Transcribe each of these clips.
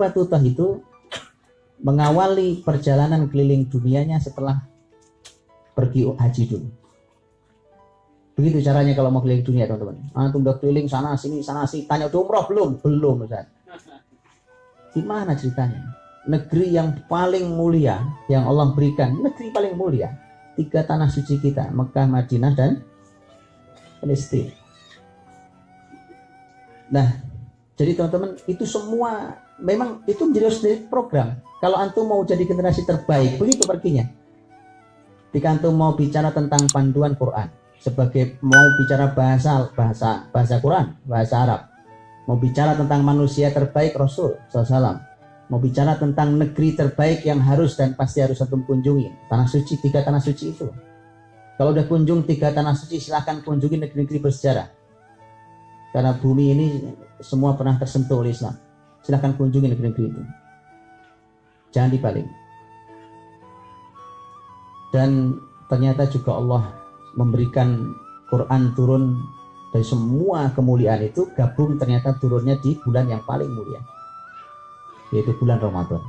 Battuta itu mengawali perjalanan keliling dunianya setelah pergi haji dulu. Begitu caranya kalau mau keliling dunia, teman-teman. Antum udah keliling sana sini, tanya udah umroh belum? Belum, Ustaz. Gimana ceritanya? Negeri yang paling mulia yang Allah berikan, negeri paling mulia, 3 tanah suci kita, Mekah, Madinah, dan Palestina. Nah, jadi teman-teman, itu semua memang itu menjadi program. Kalau antum mau jadi generasi terbaik, begitu perginya. Jika antum mau bicara tentang panduan Quran, sebagai mau bicara bahasa Quran, bahasa Arab, mau bicara tentang manusia terbaik Rasul SAW, mau bicara tentang negeri terbaik yang harus dan pasti harus antum kunjungi, tanah suci, 3 tanah suci itu. Kalau udah kunjung 3 tanah suci, silahkan kunjungi negeri-negeri bersejarah. Karena bumi ini semua pernah tersentuh oleh Islam. Silahkan kunjungi negeri-negeri itu. Jangan dibalik. Dan ternyata juga Allah memberikan Quran turun dari semua kemuliaan itu, gabung ternyata turunnya di bulan yang paling mulia, yaitu bulan Ramadan.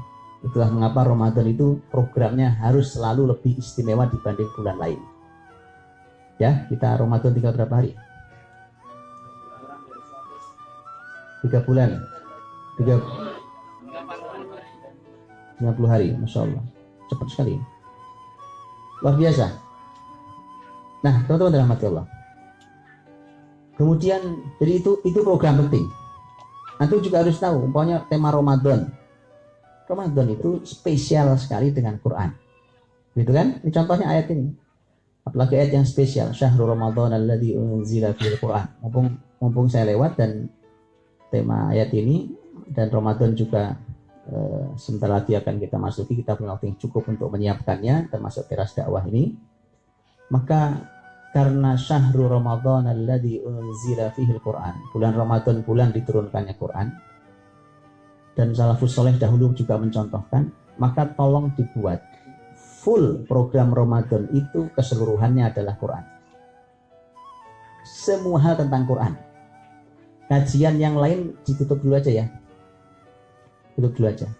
Itulah mengapa Ramadan itu programnya harus selalu lebih istimewa dibanding bulan lain. Ya, kita Ramadan tinggal berapa hari? 3 bulan. 50 hari, Masya Allah. Cepat sekali. Luar biasa. Nah, teman-teman dalam hati Allah. Kemudian, jadi itu program penting. Antum juga harus tahu, umpamanya tema Ramadan. Ramadan itu spesial sekali dengan Quran. Gitu kan? Ini contohnya ayat ini. Apalagi ayat yang spesial, Syahrul Ramadan alladzi unzila fil Quran. Mumpung saya lewat dan tema ayat ini dan Ramadan juga sebentar lagi akan kita masuki, kita punya waktu yang cukup untuk menyiapkannya, termasuk teras dakwah ini. Maka karena Syahrul Ramadan alladzi unzila fihil Quran, bulan Ramadan bulan diturunkannya Quran, dan salafus soleh dahulu juga mencontohkan, maka tolong dibuat full program Ramadan itu keseluruhannya adalah Quran. Semua hal tentang Quran. Kajian yang lain ditutup dulu aja ya. Tutup dulu aja.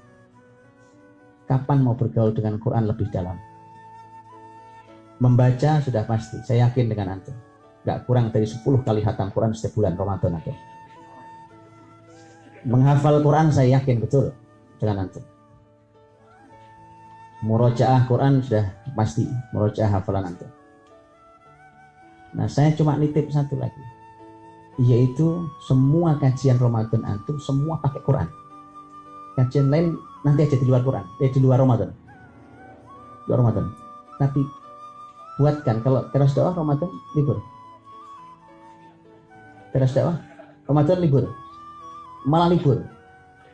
Kapan mau bergaul dengan Quran lebih dalam? Membaca sudah pasti, saya yakin dengan antum. Gak kurang dari 10 kali hatam Quran setiap bulan Ramadan antum. Menghafal Quran saya yakin betul dengan antum. Murojaah Quran sudah pasti, murojaah hafalan antum. Nah, saya cuma nitip satu lagi, yaitu semua kajian Ramadan antum semua pakai Quran. Kajian lain nanti aja di luar Quran, di luar Ramadan. Luar Ramadan. Tapi buatkan, kalau teras dakwah Ramadan libur. Teras dakwah Ramadan libur. Malah libur.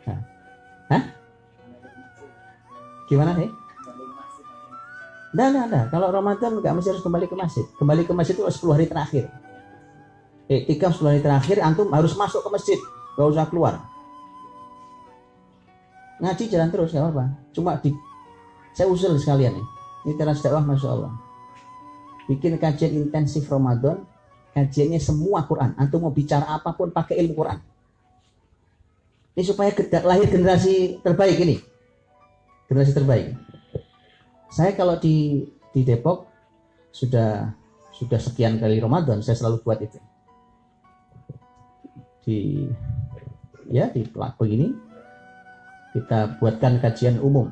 Nah. Hah? Gimana sih? Nah. Kalau Ramadan nggak mesti harus kembali ke masjid. Kembali ke masjid itu 10 hari terakhir. 10 hari terakhir antum harus masuk ke masjid, nggak usah keluar. Ngaji jalan terus, nggak apa-apa. Saya usul sekalian nih. Ini teras dakwah, Masya Allah. Bikin kajian intensif Ramadan, kajiannya semua Quran. Antum mau bicara apapun pakai ilmu Quran. Ini supaya lahir generasi terbaik ini. Generasi terbaik. Saya kalau di Depok sudah sekian kali Ramadan, saya selalu buat itu. Di pelaku ini kita buatkan kajian umum.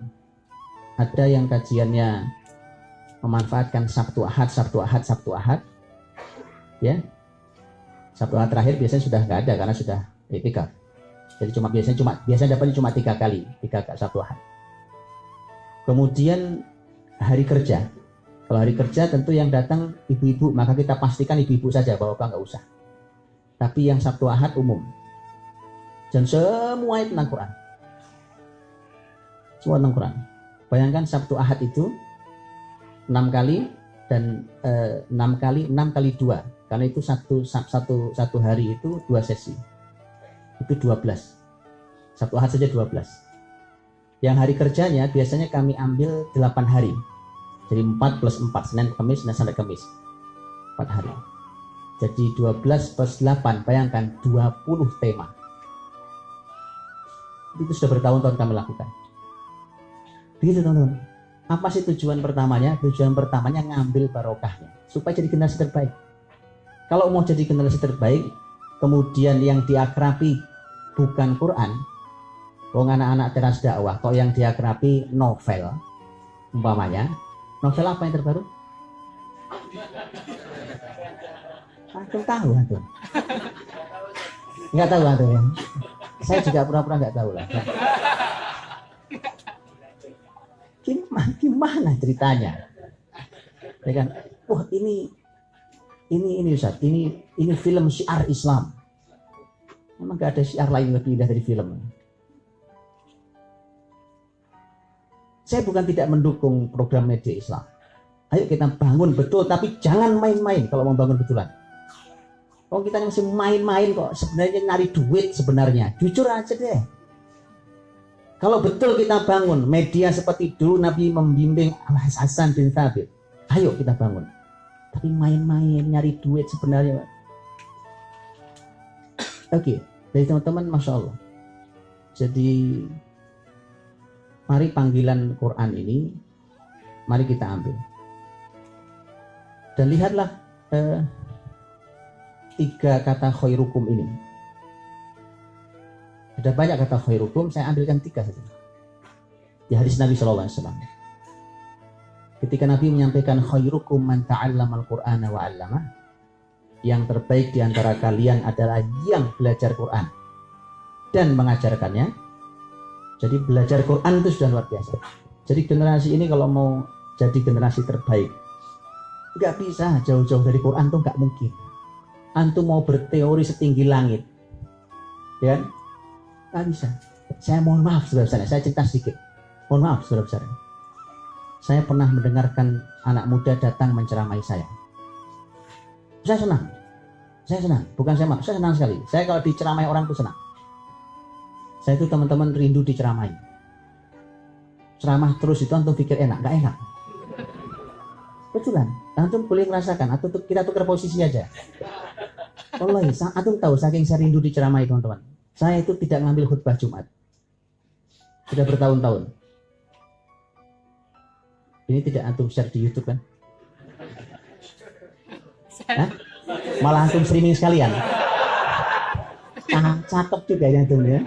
Ada yang kajiannya memanfaatkan Sabtu Ahad. Ya. Sabtu Ahad terakhir biasanya sudah nggak ada karena sudah iktikaf. Jadi biasanya dapatnya cuma 3 kali, 3 Sabtu Ahad. Kemudian hari kerja. Kalau hari kerja tentu yang datang ibu-ibu, maka kita pastikan ibu-ibu saja, bapak nggak usah. Tapi yang Sabtu Ahad umum. Dan semua itu tentang Quran. Semua tentang Quran. Bayangkan Sabtu Ahad itu 6 kali dan 6 kali 2. Karena itu satu hari itu 2 sesi. Itu 12. Sabtu Ahad saja 12. Yang hari kerjanya biasanya kami ambil 8 hari. Jadi 4 plus 4, Senin sampai Kamis. 4 hari. Jadi 12 plus 8, bayangkan 20 tema. Itu sudah bertahun-tahun kami lakukan. Begitu teman-teman. Apa sih tujuan pertamanya? Tujuan pertamanya ngambil barokahnya supaya jadi generasi terbaik. Kalau mau jadi generasi terbaik, kemudian yang diakrabi bukan Quran, wong anak-anak teras dakwah, kok yang diakrabi novel, umpamanya, novel apa yang terbaru? Antum tahu antum? Nggak tahu antum ya? Saya juga pura-pura nggak tahu lah. Gimana ceritanya? Ya kan? Wah ini Ustaz, ini film syiar Islam. Memang gak ada syiar lain lebih indah dari film. Saya bukan tidak mendukung program media Islam. Ayo kita bangun betul, tapi jangan main-main kalau mau bangun betulan. Kalau kita masih main-main kok, sebenarnya nyari duit sebenarnya. Jujur aja deh. Kalau betul kita bangun media seperti dulu Nabi membimbing Hasan bin Thabit, ayo kita bangun. Tapi main-main nyari duit sebenarnya. Oke, dari teman-teman, masya Allah. Jadi mari panggilan Quran ini, mari kita ambil. Dan lihatlah 3 kata khairukum ini. Ada banyak kata khairukum, saya ambilkan 3 saja. Di hadis Nabi SAW. Ketika Nabi menyampaikan khairukum man ta'allama al-Qur'ana wa 'allama, yang terbaik di antara kalian adalah yang belajar Quran dan mengajarkannya. Jadi belajar Quran itu sudah luar biasa. Jadi generasi ini kalau mau jadi generasi terbaik, nggak bisa jauh-jauh dari Quran tuh nggak mungkin. Antum mau berteori setinggi langit, ya kan? Nggak bisa. Saya mohon maaf saudara-saudara, saya cerita sedikit. Mohon maaf saudara-saudara. Saya pernah mendengarkan anak muda datang menceramai saya. Saya senang. Bukan saya maaf, saya senang sekali. Saya kalau diceramai orang itu senang. Saya itu teman-teman rindu diceramai. Ceramah terus itu antum pikir enak, nggak enak. Betulan, antum boleh merasakan. Atau kita tukar posisi aja. Wallahi, antum tahu saking saya rindu diceramai teman-teman. Saya itu tidak ngambil khutbah Jumat. Sudah bertahun-tahun. Ini tidak antum share di YouTube kan? Hah? Malah antum streaming sekalian. Cakep juga ya antum ya.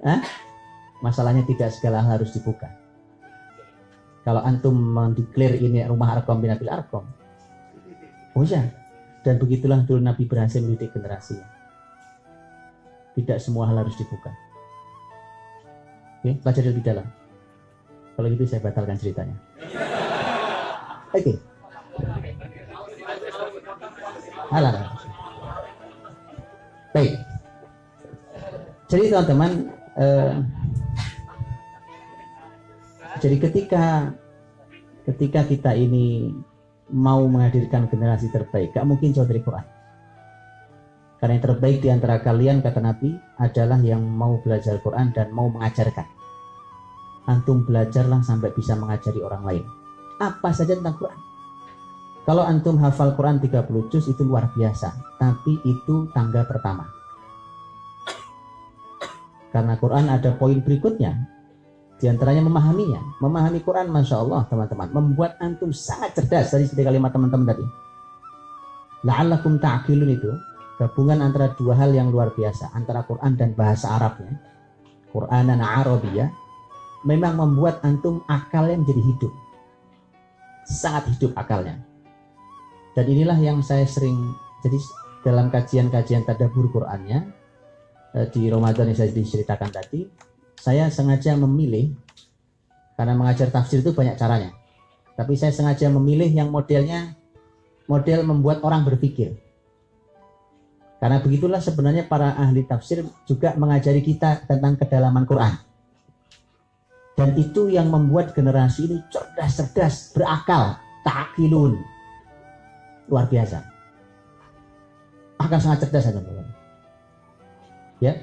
Hah? Masalahnya tidak segala hal harus dibuka. Kalau antum mendeklar ini rumah Arqam bin Abil Arqam, oh ya. Dan begitulah dulu Nabi berhasil mendidik generasinya. Tidak semua hal harus dibuka. Oke, belajar lebih dalam. Kalau gitu saya batalkan ceritanya. Oke. Alah. Baik. Jadi teman-teman, jadi ketika kita ini mau menghadirkan generasi terbaik, gak mungkin jauh dari Quran. Karena yang terbaik di antara kalian, kata Nabi, adalah yang mau belajar Quran dan mau mengajarkan. Antum belajarlah sampai bisa mengajari orang lain. Apa saja tentang Quran. Kalau antum hafal Quran 30 juz itu luar biasa. Tapi itu tangga pertama. Karena Quran ada poin berikutnya. Di antaranya memahaminya. Memahami Quran, Masya Allah teman-teman, membuat antum sangat cerdas. Dari kalimat teman-teman tadi. La'allakum ta'qilun itu gabungan antara 2 hal yang luar biasa, antara Quran dan bahasa Arabnya, Quranan Arabiyah, memang membuat antum akalnya menjadi hidup, sangat hidup akalnya. Dan inilah yang saya sering, jadi dalam kajian-kajian tadabbur Qurannya di Ramadan yang saya diceritakan tadi, saya sengaja memilih, karena mengajar tafsir itu banyak caranya, tapi saya sengaja memilih yang model membuat orang berpikir. Karena begitulah sebenarnya para ahli tafsir juga mengajari kita tentang kedalaman Quran. Dan itu yang membuat generasi ini cerdas-cerdas, berakal, ta'qilun. Luar biasa. Akan sangat cerdas, teman-teman. Ya.